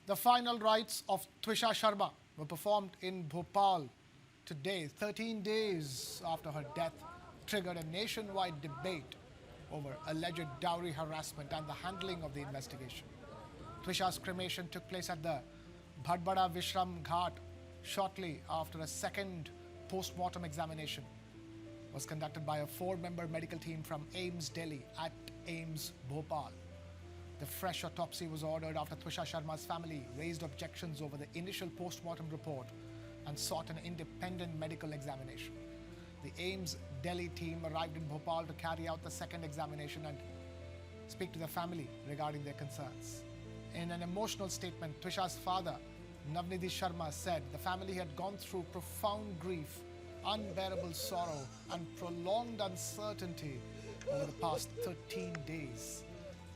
The final rites of Twisha Sharma were performed in Bhopal today, 13 days after her death, triggered a nationwide debate over alleged dowry harassment and the handling of the investigation. Twisha's cremation took place at the Bhadbada Vishram Ghat shortly after a second post-mortem examination was conducted by a four-member medical team from AIIMS Delhi at AIIMS Bhopal. The fresh autopsy was ordered after Twisha Sharma's family raised objections over the initial post-mortem report and sought an independent medical examination. The AIIMS Delhi team arrived in Bhopal to carry out the second examination and speak to the family regarding their concerns. In an emotional statement, Twisha's father, Navnidhi Sharma, said the family had gone through profound grief, unbearable sorrow, and prolonged uncertainty over the past 13 days.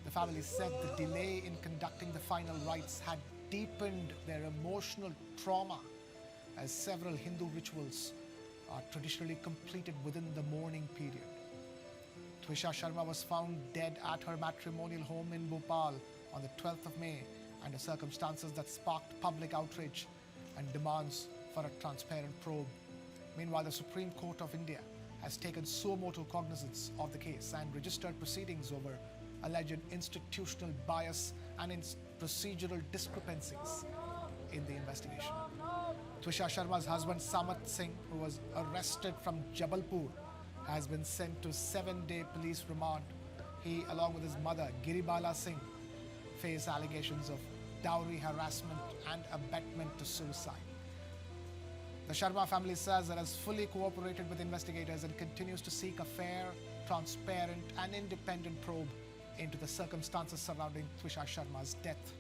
The family said the delay in conducting the final rites had deepened their emotional trauma, as several Hindu rituals are traditionally completed within the mourning period. Twisha Sharma was found dead at her matrimonial home in Bhopal on the 12th of May under circumstances that sparked public outrage and demands for a transparent probe. Meanwhile, the Supreme Court of India has taken suo motu cognizance of the case and registered proceedings over alleged institutional bias and procedural discrepancies in the investigation. Twisha Sharma's husband Samarth Singh, who was arrested from Jabalpur, has been sent to 7-day police remand. He, along with his mother Giribala Singh, face allegations of dowry harassment and abetment to suicide. The Sharma family says it has fully cooperated with investigators and continues to seek a fair, transparent and independent probe into the circumstances surrounding Twisha Sharma's death.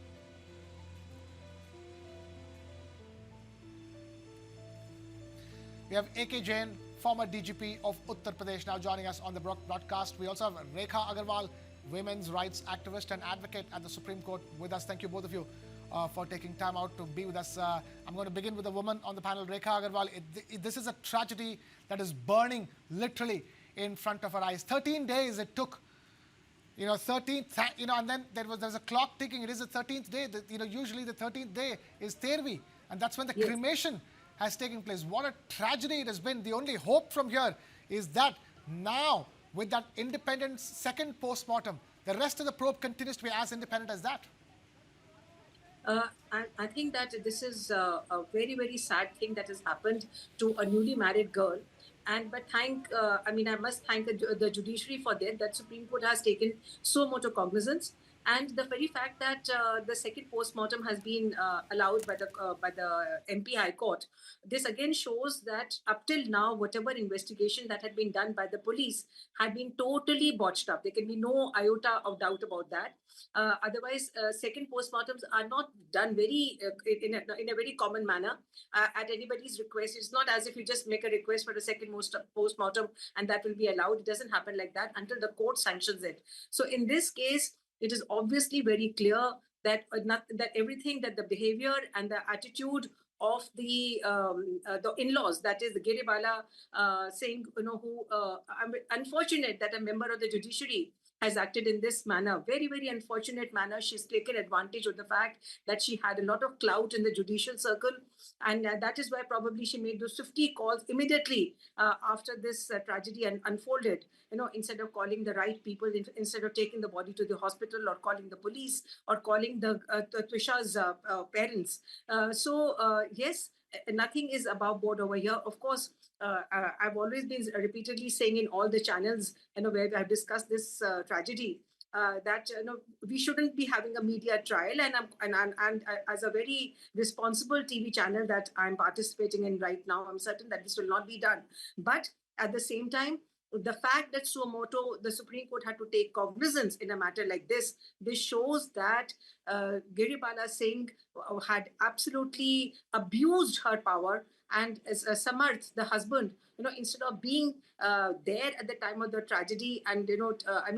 We have A.K. Jain, former DGP of Uttar Pradesh, now joining us on the broadcast. We also have Rekha Agarwal, women's rights activist and advocate at the Supreme Court, with us. Thank you, both of you, for taking time out to be with us. I'm going to begin with a woman on the panel, Rekha Agarwal. This is a tragedy that is burning literally in front of our eyes. 13 days it took. 13th, and then there's a clock ticking. It is the 13th day. Usually the 13th day is Tervi, and that's when the cremation has taken place. What a tragedy it has been. The only hope from here is that now, with that independent second post-mortem, the rest of the probe continues to be as independent as that. I think that this is a very, very sad thing that has happened to a newly married girl. But I must thank the judiciary for that Supreme Court has taken so much of cognizance. And the very fact that the second post-mortem has been allowed by the MP High Court, this again shows that up till now, whatever investigation that had been done by the police had been totally botched up. There can be no iota of doubt about that. Otherwise, second postmortems are not done very in a very common manner at anybody's request. It's not as if you just make a request for a second postmortem and that will be allowed. It doesn't happen like that until the court sanctions it. So in this case, it is obviously very clear that that everything, that the behavior and the attitude of the in-laws, that is the Giribala Singh, who I'm unfortunate that a member of the judiciary has acted in this manner, very, very unfortunate manner. She's taken advantage of the fact that she had a lot of clout in the judicial circle. And that is why probably she made those 50 calls immediately after this tragedy unfolded, instead of calling the right people, instead of taking the body to the hospital or calling the police or calling the Twisha's parents. Yes, nothing is above board over here. Of course, I've always been repeatedly saying in all the channels, where I've discussed this tragedy, that we shouldn't be having a media trial, and as a very responsible TV channel that I'm participating in right now, I'm certain that this will not be done. But at the same time, the fact that suo motu, the Supreme Court had to take cognizance in a matter like this shows that Giribala Singh had absolutely abused her power. And as Samarth, the husband, instead of being there at the time of the tragedy, and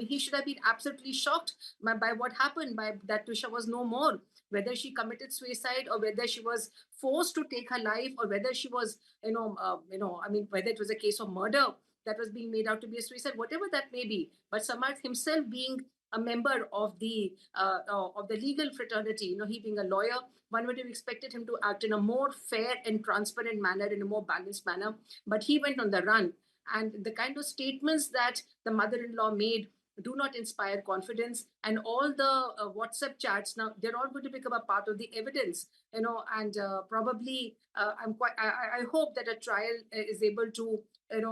he should have been absolutely shocked by what happened, by that Twisha was no more. Whether she committed suicide or whether she was forced to take her life, or whether she was, whether it was a case of murder that was being made out to be a suicide, whatever that may be. But Samarth himself being a member of the legal fraternity. He being a lawyer, one would have expected him to act in a more fair and transparent manner, in a more balanced manner. But he went on the run, and the kind of statements that the mother-in-law made do not inspire confidence. And all the WhatsApp chats, now they're all going to become a part of the evidence. And probably I hope that a trial is able to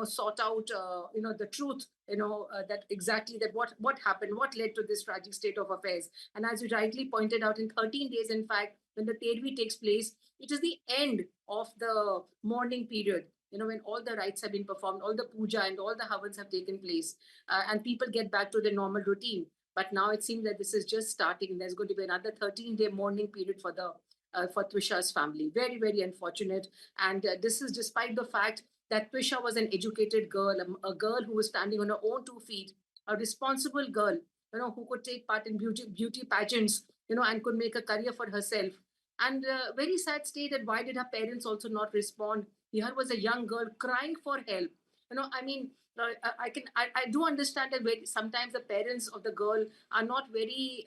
sort out the truth, that exactly that what happened, what led to this tragic state of affairs. And as you rightly pointed out, in 13 days, in fact, when the Tervi takes place, it is the end of the mourning period, when all the rites have been performed, all the puja and all the havans have taken place, and people get back to their normal routine. But now it seems that this is just starting. There's going to be another 13-day mourning period for Twisha's family. Very, very unfortunate. And this is despite the fact that Twisha was an educated girl, a girl who was standing on her own 2 feet, a responsible girl, who could take part in beauty pageants, and could make a career for herself. And very sad state that why did her parents also not respond? Here was a young girl crying for help. I mean, I do understand that sometimes the parents of the girl are not very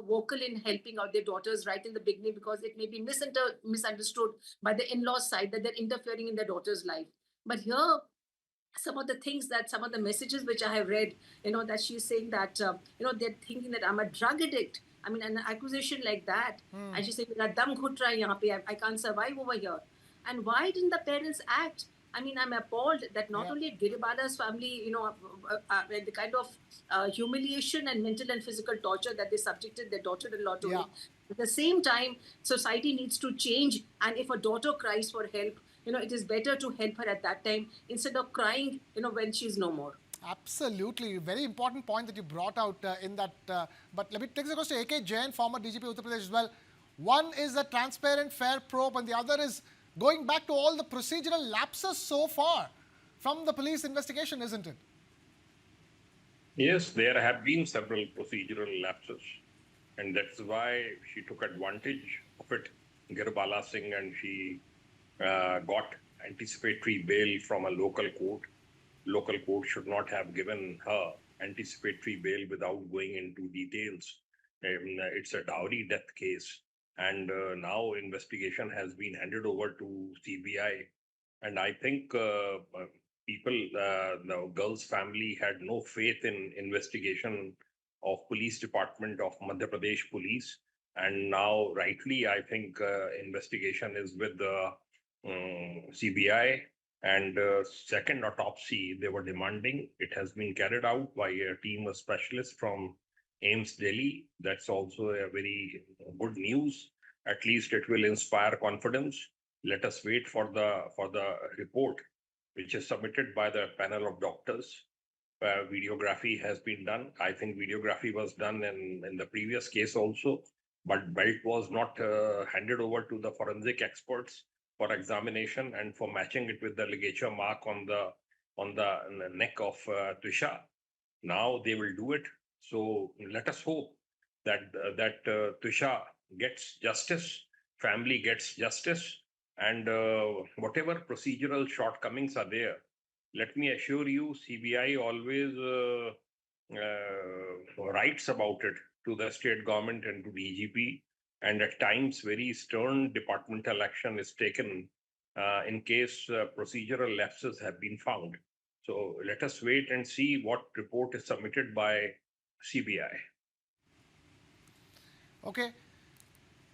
vocal in helping out their daughters right in the beginning, because it may be misunderstood by the in-laws side that they're interfering in their daughter's life. But here, some of the things, that some of the messages which I have read, that she's saying that they're thinking that I'm a drug addict. I mean, an accusation like that. And she's saying, I can't survive over here. And why didn't the parents act? I mean, I'm appalled that not only Giribala's family, the kind of humiliation and mental and physical torture that they subjected their daughter-in-law to. At the same time, society needs to change. And if a daughter cries for help, it is better to help her at that time instead of crying, when she's no more. Absolutely. Very important point that you brought out in that. But let me take this across to A.K. Jain, former DGP Uttar Pradesh as well. One is a transparent, fair probe, and the other is going back to all the procedural lapses so far from the police investigation, isn't it? Yes, there have been several procedural lapses, and that's why she took advantage of it, Girbala Singh, and she got anticipatory bail from a local court. Local court should not have given her anticipatory bail without going into details. It's a dowry death case, and now investigation has been handed over to CBI. And I think the girl's family had no faith in investigation of police department of Madhya Pradesh police. And now, rightly, I think investigation is with the CBI. And second autopsy they were demanding, it has been carried out by a team of specialists from AIIMS Delhi. That's also a very good news. At least it will inspire confidence. Let us wait for the report, which is submitted by the panel of doctors. Videography has been done. I think videography was done in the previous case also, but belt was not handed over to the forensic experts for examination and for matching it with the ligature mark on the neck of Twisha. Now they will do it. So let us hope that Twisha gets justice, family gets justice, and whatever procedural shortcomings are there, let me assure you, CBI always writes about it to the state government and to DGP. And at times, very stern departmental action is taken in case procedural lapses have been found. So let us wait and see what report is submitted by CBI. Okay.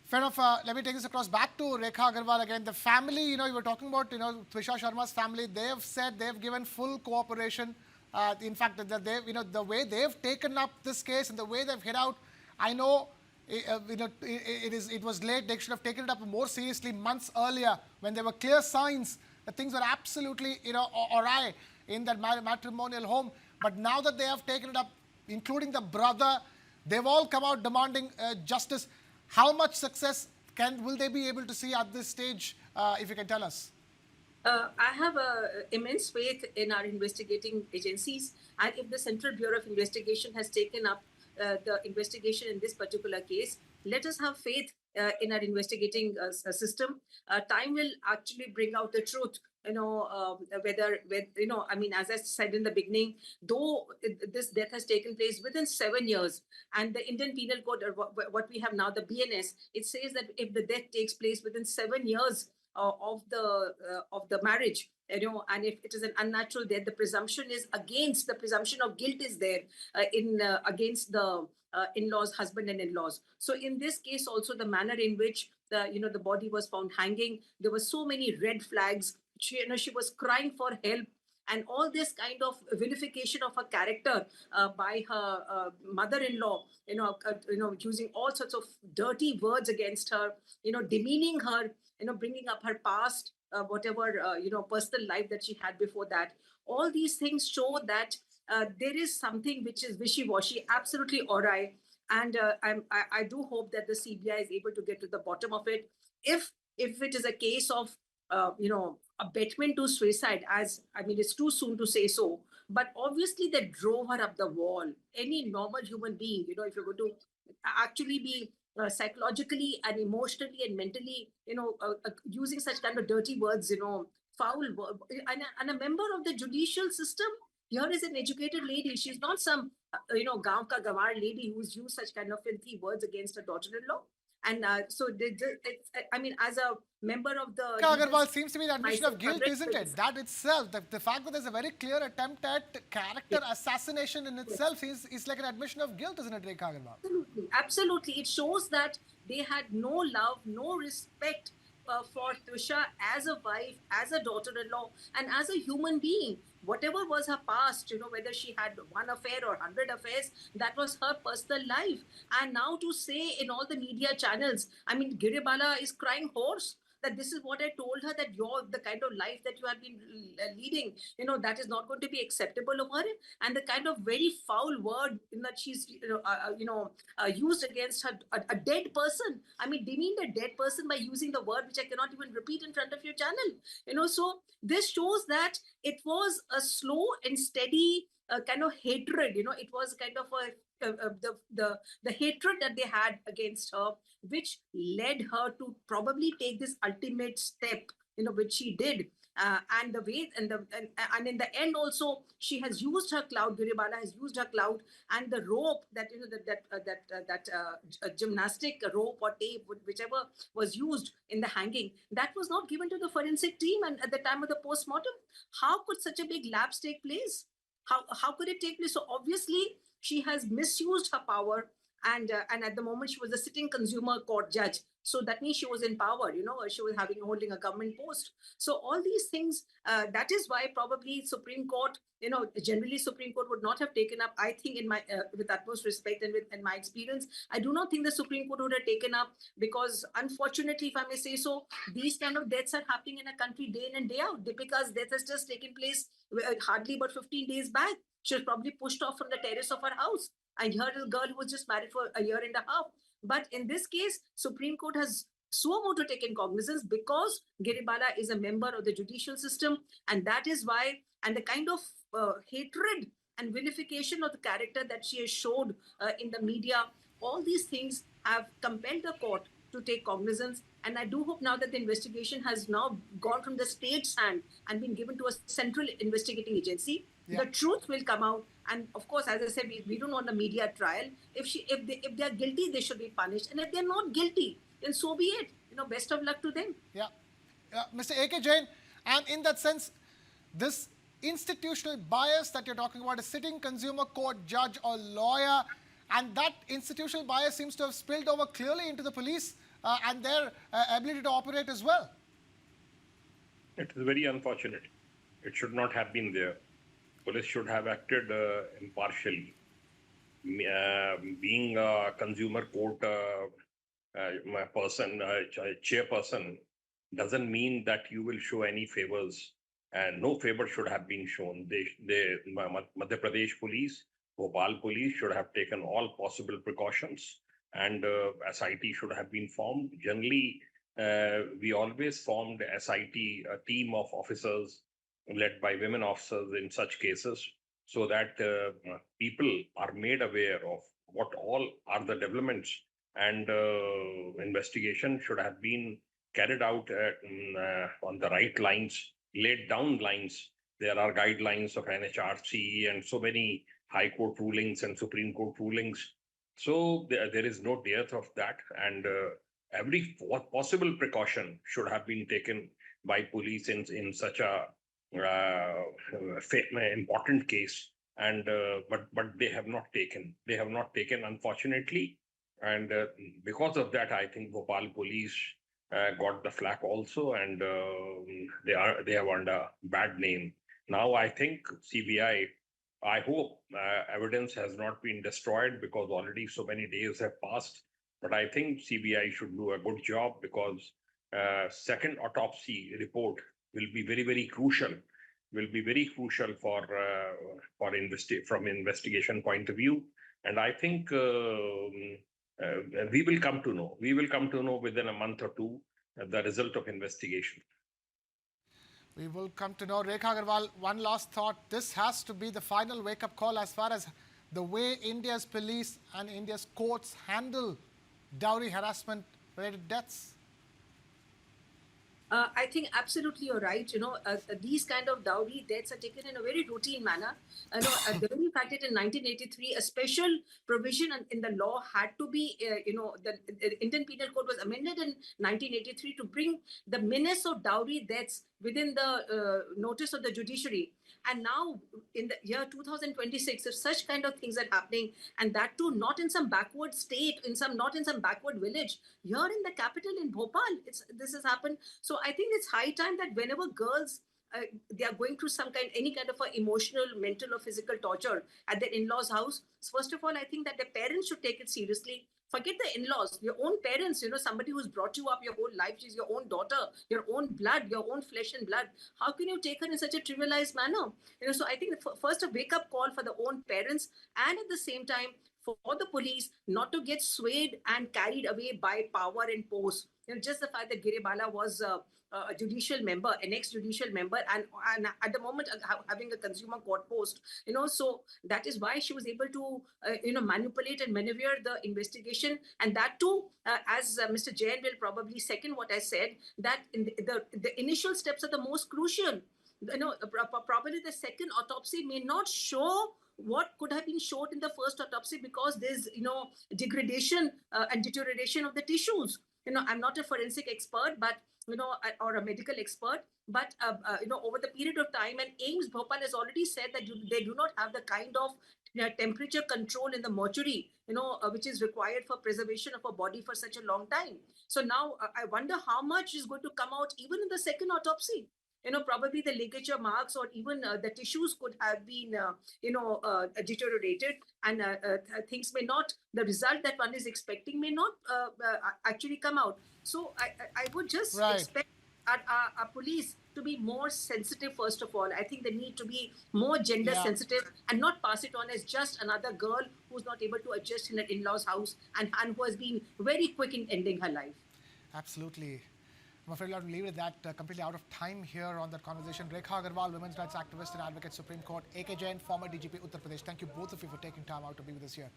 Fair enough. Let me take this across back to Rekha Agarwal again. The family, you were talking about, Twisha Sharma's family. They have said they've given full cooperation. In fact, the way they've taken up this case and the way they've hit out, I know. It was late. They should have taken it up more seriously months earlier when there were clear signs that things were absolutely, awry in that matrimonial home. But now that they have taken it up, including the brother, they've all come out demanding justice. How much success will they be able to see at this stage, if you can tell us? I have immense faith in our investigating agencies. And if the Central Bureau of Investigation has taken up the investigation in this particular case, let us have faith in our investigating system. Time will actually bring out the truth I mean, as I said in the beginning, though this death has taken place within 7 years, and the Indian Penal Code, or what we have now, the BNS, it says that if the death takes place within 7 years of the marriage, and if it is an unnatural death, the presumption is against, the presumption of guilt is there in against the in-laws, husband and in-laws. So in this case also, the manner in which the body was found hanging, there were so many red flags. She was crying for help, and all this kind of vilification of her character by her mother-in-law, using all sorts of dirty words against her, demeaning her, bringing up her past, whatever personal life that she had before that. All these things show that there is something which is wishy-washy, absolutely awry. And I do hope that the CBI is able to get to the bottom of it. If it is a case of abetment to suicide, as I mean, it's too soon to say so, but obviously that drove her up the wall. Any normal human being, if you're going to actually be psychologically and emotionally and mentally, using such kind of dirty words, foul word, and a member of the judicial system. Here is an educated lady. She's not some, gaon ka gawar lady who's used such kind of filthy words against her daughter-in-law. And I mean, as a member of the Agarwal, seems to be the admission of guilt, myself, isn't it? That itself, the fact that there's a very clear attempt at character assassination in itself is like an admission of guilt, isn't it, Rekha Agarwal? Absolutely, absolutely. It shows that they had no love, no respect for Twisha as a wife, as a daughter-in-law, and as a human being. Whatever was her past, whether she had one affair or 100 affairs, that was her personal life. And now to say in all the media channels, I mean, Giribala is crying hoarse, that this is what I told her, that the kind of life that you have been leading, that is not going to be acceptable of her. And the kind of very foul word that she's, used against her, a dead person. I mean, demeaned a dead person by using the word which I cannot even repeat in front of your channel. So this shows that it was a slow and steady kind of hatred. It was kind of the hatred that they had against her, which led her to probably take this ultimate step, which she did. And the way and in the end also, she has used her clout. Giribala has used her clout, and the rope that gymnastic rope or tape, whichever was used in the hanging, that was not given to the forensic team. And at the time of the post-mortem, how could such a big lapse take place? How could it take place? So obviously she has misused her power, and at the moment she was a sitting consumer court judge. So that means she was in power, she was holding a government post. So all these things, that is why probably Supreme Court, generally Supreme Court would not have taken up, I think, in my with utmost respect and in my experience, I do not think the Supreme Court would have taken up, because unfortunately, if I may say so, these kind of deaths are happening in a country day in and day out. Deepika's death has just taken place hardly but 15 days back. She was probably pushed off from the terrace of her house. And here is a girl who was just married for a year and a half. But in this case, Supreme Court has suo motu taken cognizance, because Giribala is a member of the judicial system. And that is why, and the kind of hatred and vilification of the character that she has showed in the media, all these things have compelled the court to take cognizance. And I do hope now that the investigation has now gone from the state's hand and been given to a central investigating agency. The truth will come out. And of course, as I said, we don't want a media trial. If they are guilty, they should be punished. And if they're not guilty, then so be it. Best of luck to them. Yeah. Mr. A.K. Jain, and in that sense, this institutional bias that you're talking about, a sitting consumer court judge or lawyer, and that institutional bias seems to have spilled over clearly into the police and their ability to operate as well. It is very unfortunate. It should not have been there. Police should have acted impartially. Being a consumer court chairperson doesn't mean that you will show any favors, and no favor should have been shown. Madhya Pradesh police, Bhopal police should have taken all possible precautions, and SIT should have been formed. Generally, we always formed SIT, a team of officers led by women officers in such cases, so that people are made aware of what all are the developments, and investigation should have been carried out on the right lines, laid down lines. There are guidelines of NHRC and so many High Court rulings and Supreme Court rulings. So there is no dearth of that, and every possible precaution should have been taken by police in such a important case. And but they have not taken. They have not taken, unfortunately, and because of that, I think Bhopal police got the flack also, and they have earned a bad name. Now I think CBI. I hope evidence has not been destroyed because already so many days have passed. But I think CBI should do a good job because second autopsy report will be very crucial. Will be very crucial for from investigation point of view. And I think we will come to know. We will come to know within a month or two the result of investigation. We will come to know. Rekha Agarwal, one last thought. This has to be the final wake-up call as far as the way India's police and India's courts handle dowry harassment-related deaths. I think absolutely you're right. These kind of dowry deaths are taken in a very routine manner. The very fact that in 1983, a special provision in the law had to be, the Indian Penal Code was amended in 1983 to bring the menace of dowry deaths within the notice of the judiciary. And now in the year 2026, if such kind of things are happening, and that too not in some backward state, not in some backward village, here in the capital in Bhopal, this has happened. So I think it's high time that whenever girls they are going through any kind of a emotional, mental or physical torture at their in-laws' house, first of all, I think that the parents should take it seriously. Forget the in-laws, your own parents, somebody who's brought you up your whole life. She's your own daughter, your own blood, your own flesh and blood. How can you take her in such a trivialized manner? So I think first a wake-up call for the own parents, and at the same time for the police not to get swayed and carried away by power and pose. Just the fact that Giribala was a judicial member, an ex-judicial member, and at the moment having a consumer court post, so that is why she was able to, manipulate and maneuver the investigation. And that too, as Mr. Jain will probably second what I said, that in the initial steps are the most crucial. Probably the second autopsy may not show what could have been showed in the first autopsy because there's, degradation and deterioration of the tissues. I'm not a forensic expert, but or a medical expert, but over the period of time, and AIIMS Bhopal has already said that they do not have the kind of temperature control in the mortuary, which is required for preservation of a body for such a long time. So now I wonder how much is going to come out even in the second autopsy. Probably the ligature marks or even the tissues could have been, deteriorated, and things may not, the result that one is expecting may not actually come out. So I would just expect our police to be more sensitive, first of all. I think they need to be more gender sensitive and not pass it on as just another girl who's not able to adjust in an in-law's house and who has been very quick in ending her life. Absolutely. I'm afraid we'll have to leave it at that. Completely out of time here on that conversation. Rekha Agarwal, women's rights activist and advocate, Supreme Court. AK Jain, former DGP, Uttar Pradesh. Thank you both of you for taking time out to be with us here